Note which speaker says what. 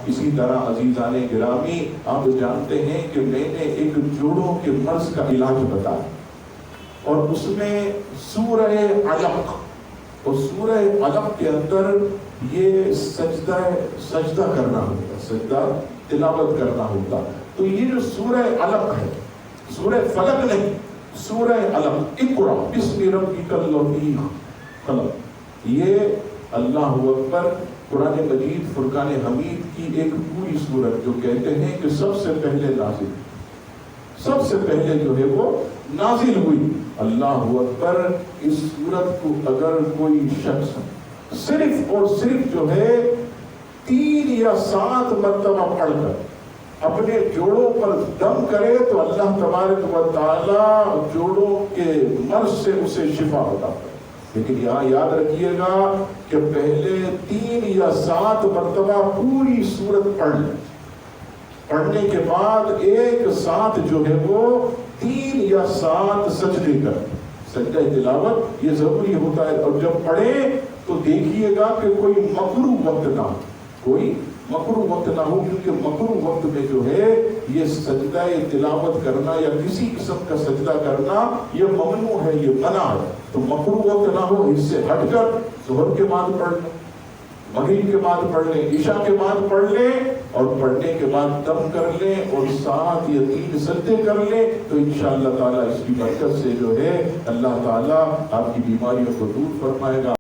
Speaker 1: اسی طرح عزیزان گرامی آپ جانتے ہیں کہ میں نے ایک جوڑوں کے مرض کا علاج بتایا، اور اس میں سورہ علق، اور سورہ علق کے اندر یہ سجدہ کرنا ہوتا، سجدہ تلاوت کرنا ہوتا۔ تو یہ جو سورہ علق ہے، سورہ فلق نہیں، سورہ علق، اقرأ بسم ربک الذی خلق، یہ اللہ اکبر قرآن مجید فرقان حمید کی ایک پوری سورت جو کہتے ہیں کہ سب سے پہلے نازل، سب سے پہلے جو ہے وہ نازل ہوئی۔ اللہ اکبر، اس سورت کو اگر کوئی شخص صرف اور صرف جو ہے 3 یا 7 مرتبہ پڑھ کر اپنے جوڑوں پر دم کرے تو اللہ تبارک و تعالی جوڑوں کے مرض سے اسے شفا ہوتا ہے۔ لیکن یہاں یاد رکھیے گا کہ پہلے 3 یا 7 مرتبہ پوری سورت پڑھ لیں، پڑھنے کے بعد ایک ساتھ جو ہے وہ 3 یا 7 سجدے کر، سجدہ تلاوت یہ ضروری ہوتا ہے۔ اور جب پڑھیں تو دیکھیے گا کہ کوئی مکروہ وقت نہ ہو، کوئی مکروہ وقت نہ ہو، کیونکہ مکروہ وقت میں جو ہے یہ سجدہ تلاوت کرنا یا کسی قسم کا سجدہ کرنا یہ ممنوع ہے، یہ منع ہے۔ تو مکروہ وقت نہ ہو، اس سے ہٹ کر ظہر کے بعد پڑھ لیں، مغرب کے بعد پڑھ لیں، عشاء کے بعد پڑھ لیں، اور پڑھنے کے بعد دم کر لیں اور 7 یا 3 سجدے کر لیں، تو انشاءاللہ تعالیٰ اس کی برکت سے جو ہے اللہ تعالیٰ آپ کی بیماریوں کو دور فرمائے گا۔